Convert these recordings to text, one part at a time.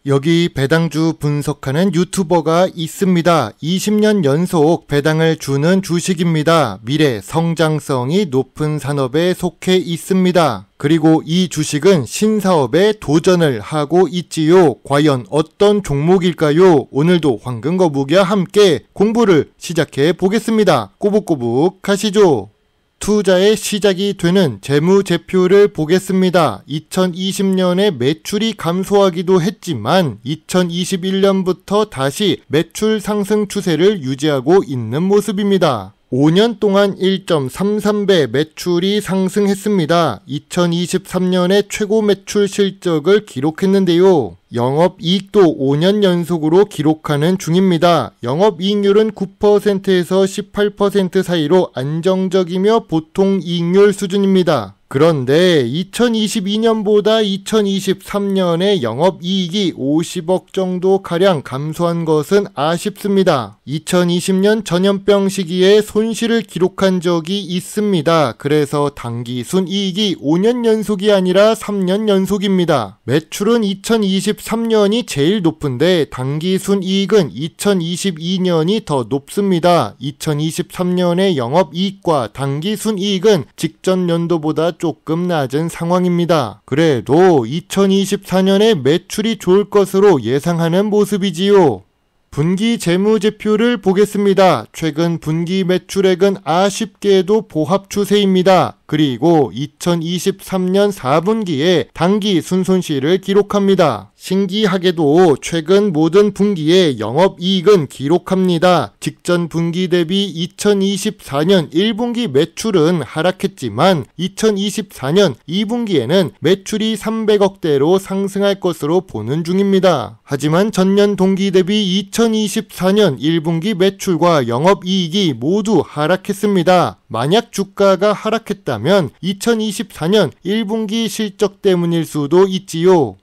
여기 배당주 분석하는 유튜버가 있습니다. 20년 연속 배당을 주는 주식입니다. 미래 성장성이 높은 산업에 속해 있습니다. 그리고 이 주식은 신사업에 도전을 하고 있지요. 과연 어떤 종목일까요? 오늘도 황금거북이와 함께 공부를 시작해 보겠습니다. 꼬북꼬북 가시죠. 투자의 시작이 되는 재무제표를 보겠습니다. 2020년에 매출이 감소하기도 했지만 2021년부터 다시 매출 상승 추세를 유지하고 있는 모습입니다. 5년 동안 1.33배 매출이 상승했습니다. 2023년에 최고 매출 실적을 기록했는데요. 영업이익도 5년 연속으로 기록하는 중입니다. 영업이익률은 9%에서 18% 사이로 안정적이며 보통 이익률 수준입니다. 그런데 2022년보다 2023년에 영업이익이 50억 정도 가량 감소한 것은 아쉽습니다. 2020년 전염병 시기에 손실을 기록한 적이 있습니다. 그래서 당기순이익이 5년 연속이 아니라 3년 연속입니다. 매출은 2023년이 제일 높은데 당기순이익은 2022년이 더 높습니다. 2023년의 영업이익과 당기순이익은 직전 연도보다 조금 낮은 상황입니다. 그래도 2024년에 매출이 좋을 것으로 예상하는 모습이지요. 분기 재무제표를 보겠습니다. 최근 분기 매출액은 아쉽게도 보합 추세입니다. 그리고 2023년 4분기에 당기 순손실을 기록합니다. 신기하게도 최근 모든 분기에 영업이익은 기록합니다. 직전 분기 대비 2024년 1분기 매출은 하락했지만 2024년 2분기에는 매출이 300억대로 상승할 것으로 보는 중입니다. 하지만 전년 동기 대비 2024년 1분기 매출과 영업이익이 모두 하락했습니다. 만약 주가가 하락했다면 2024년 1분기 실적 때문일 수도 있지요.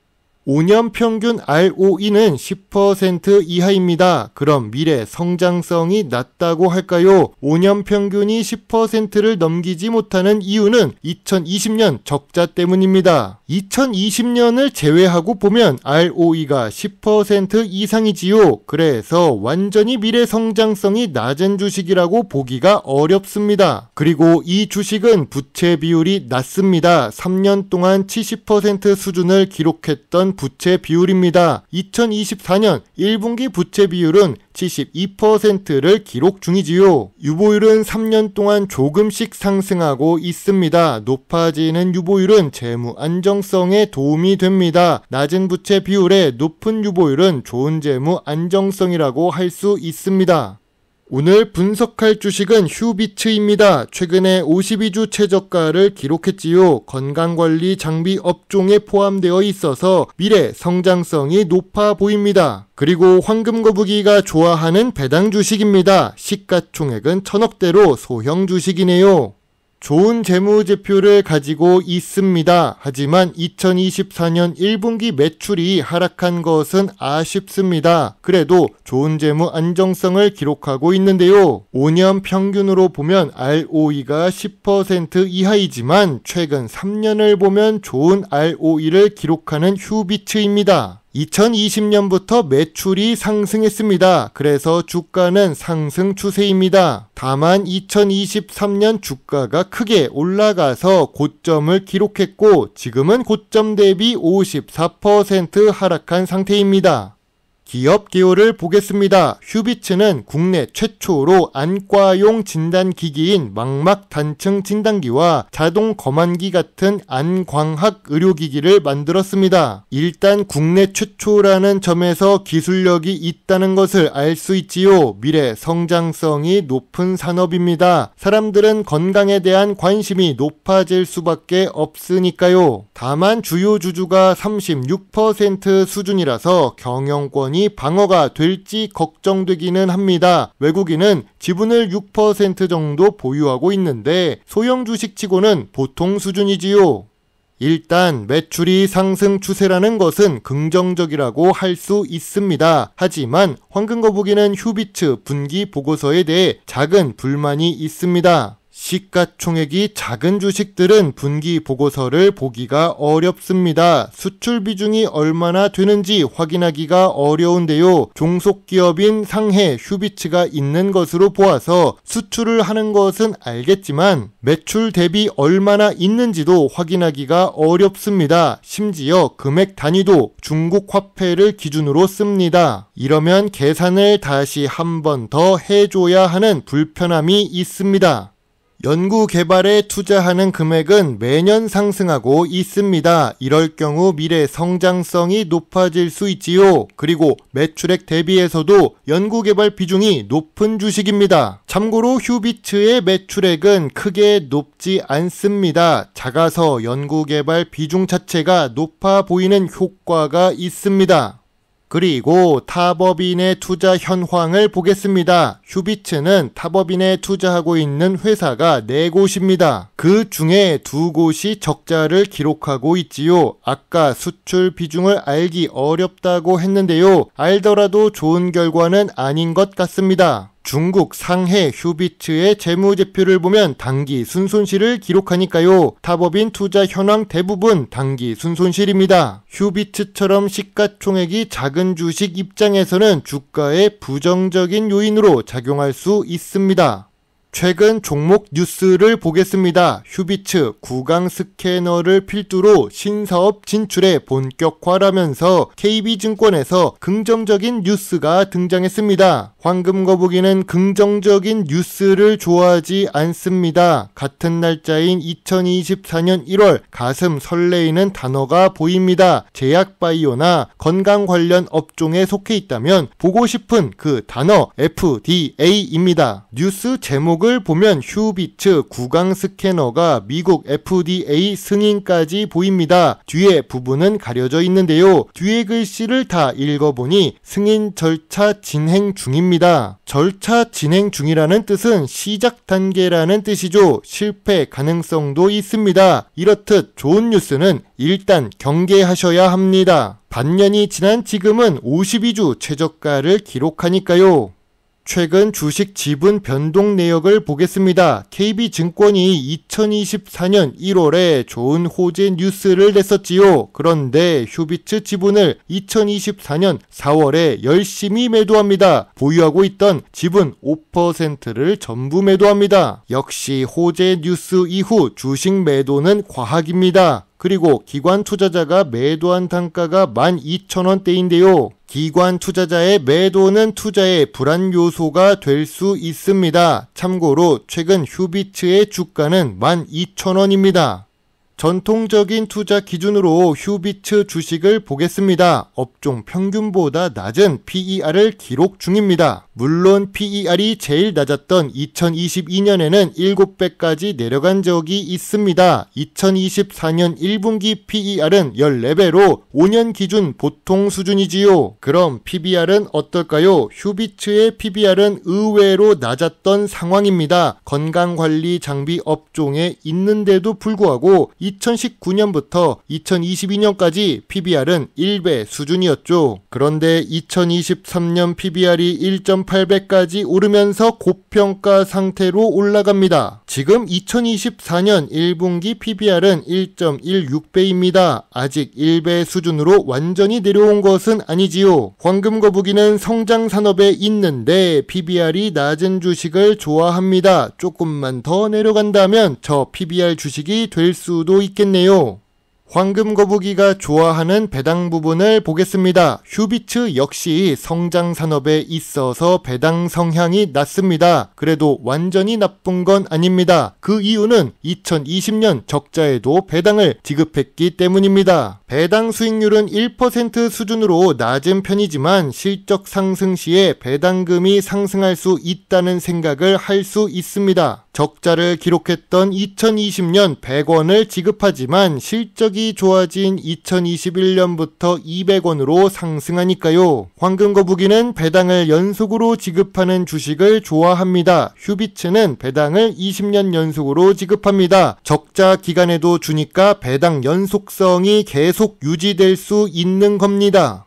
5년 평균 ROE는 10% 이하입니다. 그럼 미래 성장성이 낮다고 할까요? 5년 평균이 10%를 넘기지 못하는 이유는 2020년 적자 때문입니다. 2020년을 제외하고 보면 ROE가 10% 이상이지요. 그래서 완전히 미래 성장성이 낮은 주식이라고 보기가 어렵습니다. 그리고 이 주식은 부채 비율이 낮습니다. 3년 동안 70% 수준을 기록했던 부채 비율입니다. 2024년 1분기 부채 비율은 72%를 기록 중이지요. 유보율은 3년 동안 조금씩 상승하고 있습니다. 높아지는 유보율은 재무 안정성에 도움이 됩니다. 낮은 부채 비율에 높은 유보율은 좋은 재무 안정성이라고 할 수 있습니다. 오늘 분석할 주식은 휴비츠입니다. 최근에 52주 최저가를 기록했지요. 건강관리 장비 업종에 포함되어 있어서 미래 성장성이 높아 보입니다. 그리고 황금거북이가 좋아하는 배당 주식입니다. 시가총액은 1000억대로 소형 주식이네요. 좋은 재무제표를 가지고 있습니다. 하지만 2024년 1분기 매출이 하락한 것은 아쉽습니다. 그래도 좋은 재무 안정성을 기록하고 있는데요. 5년 평균으로 보면 ROE가 10% 이하이지만 최근 3년을 보면 좋은 ROE를 기록하는 휴비츠입니다. 2020년부터 매출이 상승했습니다. 그래서 주가는 상승 추세입니다. 다만 2023년 주가가 크게 올라가서 고점을 기록했고 지금은 고점 대비 54% 하락한 상태입니다. 기업 기호를 보겠습니다. 휴비츠는 국내 최초로 안과용 진단기기인 망막 단층 진단기와 자동 검안기 같은 안광학 의료기기를 만들었습니다. 일단 국내 최초라는 점에서 기술력이 있다는 것을 알 수 있지요. 미래 성장성이 높은 산업입니다. 사람들은 건강에 대한 관심이 높아질 수밖에 없으니까요. 다만 주요 주주가 36% 수준이라서 경영권이 방어가 될지 걱정되기는 합니다. 외국인은 지분을 6% 정도 보유하고 있는데 소형 주식치고는 보통 수준이지요. 일단 매출이 상승 추세라는 것은 긍정적이라고 할 수 있습니다. 하지만 황금거북이는 휴비츠 분기 보고서에 대해 작은 불만이 있습니다. 시가총액이 작은 주식들은 분기 보고서를 보기가 어렵습니다. 수출 비중이 얼마나 되는지 확인하기가 어려운데요. 종속기업인 상해 휴비츠가 있는 것으로 보아서 수출을 하는 것은 알겠지만 매출 대비 얼마나 있는지도 확인하기가 어렵습니다. 심지어 금액 단위도 중국 화폐를 기준으로 씁니다. 이러면 계산을 다시 한 번 더 해줘야 하는 불편함이 있습니다. 연구 개발에 투자하는 금액은 매년 상승하고 있습니다. 이럴 경우 미래 성장성이 높아질 수 있지요. 그리고 매출액 대비해서도 연구 개발 비중이 높은 주식입니다. 참고로 휴비츠의 매출액은 크게 높지 않습니다. 작아서 연구 개발 비중 자체가 높아 보이는 효과가 있습니다. 그리고 탑업인의 투자 현황을 보겠습니다. 휴비츠는 탑업인에 투자하고 있는 회사가 4곳입니다. 그 중에 2곳이 적자를 기록하고 있지요. 아까 수출 비중을 알기 어렵다고 했는데요. 알더라도 좋은 결과는 아닌 것 같습니다. 중국 상해 휴비츠의 재무제표를 보면 당기 순손실을 기록하니까요. 탑업인 투자 현황 대부분 당기 순손실입니다. 휴비츠처럼 시가총액이 작은 주식 입장에서는 주가의 부정적인 요인으로 작용할 수 있습니다. 최근 종목 뉴스를 보겠습니다. 휴비츠 구강 스캐너를 필두로 신사업 진출에 본격화라면서 KB증권에서 긍정적인 뉴스가 등장했습니다. 황금거북이는 긍정적인 뉴스를 좋아하지 않습니다. 같은 날짜인 2024년 1월 가슴 설레이는 단어가 보입니다. 제약바이오나 건강 관련 업종에 속해 있다면 보고 싶은 그 단어 FDA입니다. 뉴스 제목을 보면 휴비츠 구강 스캐너가 미국 FDA 승인까지 보입니다. 뒤에 부분은 가려져 있는데요. 뒤에 글씨를 다 읽어보니 승인 절차 진행 중입니다. 절차 진행 중이라는 뜻은 시작 단계라는 뜻이죠. 실패 가능성도 있습니다. 이렇듯 좋은 뉴스는 일단 경계하셔야 합니다. 반년이 지난 지금은 52주 최저가를 기록하니까요. 최근 주식 지분 변동 내역을 보겠습니다. KB증권이 2024년 1월에 좋은 호재 뉴스를 냈었지요. 그런데 휴비츠 지분을 2024년 4월에 열심히 매도합니다. 보유하고 있던 지분 5%를 전부 매도합니다. 역시 호재 뉴스 이후 주식 매도는 과학입니다. 그리고 기관 투자자가 매도한 단가가 12,000원대인데요. 기관 투자자의 매도는 투자의 불안 요소가 될 수 있습니다. 참고로 최근 휴비츠의 주가는 12,000원입니다. 전통적인 투자 기준으로 휴비츠 주식을 보겠습니다. 업종 평균보다 낮은 PER을 기록 중입니다. 물론 PER이 제일 낮았던 2022년에는 7배까지 내려간 적이 있습니다. 2024년 1분기 PER은 14배로 5년 기준 보통 수준이지요. 그럼 PBR은 어떨까요? 휴비츠의 PBR은 의외로 낮았던 상황입니다. 건강관리 장비 업종에 있는데도 불구하고 2019년부터 2022년까지 PBR은 1배 수준이었죠. 그런데 2023년 PBR이 1.8배까지 오르면서 고평가 상태로 올라갑니다. 지금 2024년 1분기 PBR은 1.16배입니다. 아직 1배 수준으로 완전히 내려온 것은 아니지요. 황금거북이는 성장 산업에 있는데 PBR이 낮은 주식을 좋아합니다. 조금만 더 내려간다면 저 PBR 주식이 될 수도 있겠네요. 황금거북이가 좋아하는 배당 부분을 보겠습니다. 휴비츠 역시 성장 산업에 있어서 배당 성향이 낮습니다. 그래도 완전히 나쁜 건 아닙니다. 그 이유는 2020년 적자에도 배당을 지급했기 때문입니다. 배당 수익률은 1% 수준으로 낮은 편이지만 실적 상승 시에 배당금이 상승할 수 있다는 생각을 할 수 있습니다. 적자를 기록했던 2020년 100원을 지급하지만 실적이 좋아진 2021년부터 200원으로 상승하니까요. 황금거북이는 배당을 연속으로 지급하는 주식을 좋아합니다. 휴비츠는 배당을 20년 연속으로 지급합니다. 적자 기간에도 주니까 배당 연속성이 계속 유지될 수 있는 겁니다.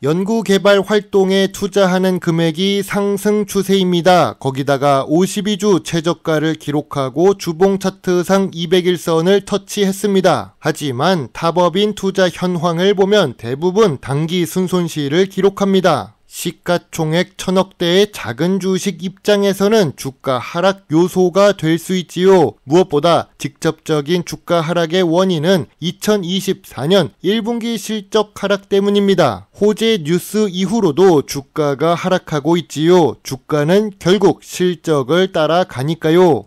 연구개발 활동에 투자하는 금액이 상승 추세입니다. 거기다가 52주 최저가를 기록하고 주봉 차트상 200일선을 터치했습니다. 하지만 탑업인 투자 현황을 보면 대부분 단기 순손실을 기록합니다. 시가총액 1000억대의 작은 주식 입장에서는 주가 하락 요소가 될 수 있지요. 무엇보다 직접적인 주가 하락의 원인은 2024년 1분기 실적 하락 때문입니다. 호재 뉴스 이후로도 주가가 하락하고 있지요. 주가는 결국 실적을 따라가니까요.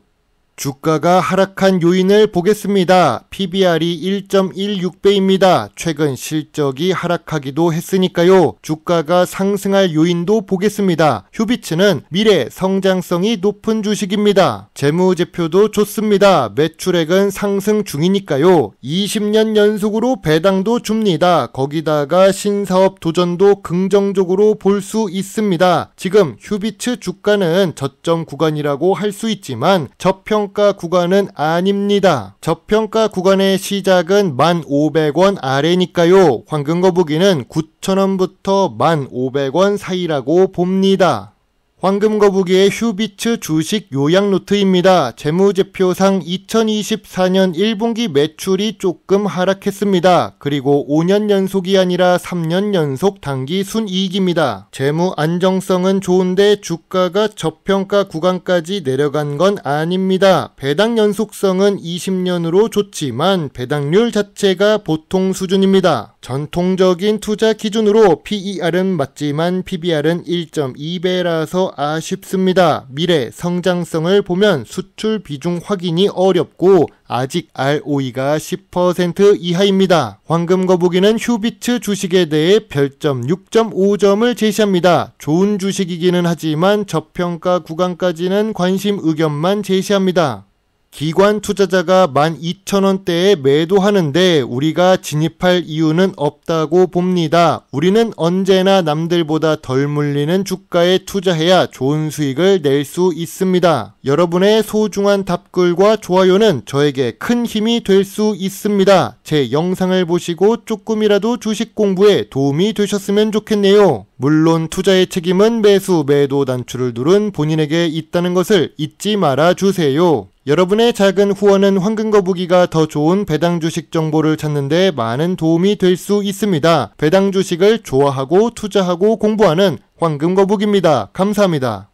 주가가 하락한 요인을 보겠습니다. PBR이 1.16배입니다. 최근 실적이 하락하기도 했으니까요. 주가가 상승할 요인도 보겠습니다. 휴비츠는 미래 성장성이 높은 주식입니다. 재무제표도 좋습니다. 매출액은 상승 중이니까요. 20년 연속으로 배당도 줍니다. 거기다가 신사업 도전도 긍정적으로 볼 수 있습니다. 지금 휴비츠 주가는 저점 구간이라고 할 수 있지만 저평가 구간은 아닙니다. 저평가 구간의 시작은 1,500원 아래니까요. 황금거북이는 9,000원부터 1,500원 사이라고 봅니다. 황금거북이의 휴비츠 주식 요약 노트입니다. 재무제표상 2024년 1분기 매출이 조금 하락했습니다. 그리고 5년 연속이 아니라 3년 연속 단기 순이익입니다. 재무 안정성은 좋은데 주가가 저평가 구간까지 내려간 건 아닙니다. 배당 연속성은 20년으로 좋지만 배당률 자체가 보통 수준입니다. 전통적인 투자 기준으로 PER은 맞지만 PBR은 1.2배라서 아쉽습니다. 미래 성장성을 보면 수출 비중 확인이 어렵고 아직 ROE가 10% 이하입니다. 황금거북이는 휴비츠 주식에 대해 별점 6.5점을 제시합니다. 좋은 주식이기는 하지만 저평가 구간까지는 관심 의견만 제시합니다. 기관 투자자가 12,000원대에 매도하는데 우리가 진입할 이유는 없다고 봅니다. 우리는 언제나 남들보다 덜 물리는 주가에 투자해야 좋은 수익을 낼 수 있습니다. 여러분의 소중한 답글과 좋아요는 저에게 큰 힘이 될 수 있습니다. 제 영상을 보시고 조금이라도 주식 공부에 도움이 되셨으면 좋겠네요. 물론 투자의 책임은 매수, 매도 단추를 누른 본인에게 있다는 것을 잊지 말아 주세요. 여러분의 작은 후원은 황금거북이가 더 좋은 배당 주식 정보를 찾는데 많은 도움이 될 수 있습니다. 배당 주식을 좋아하고 투자하고 공부하는 황금거북입니다. 감사합니다.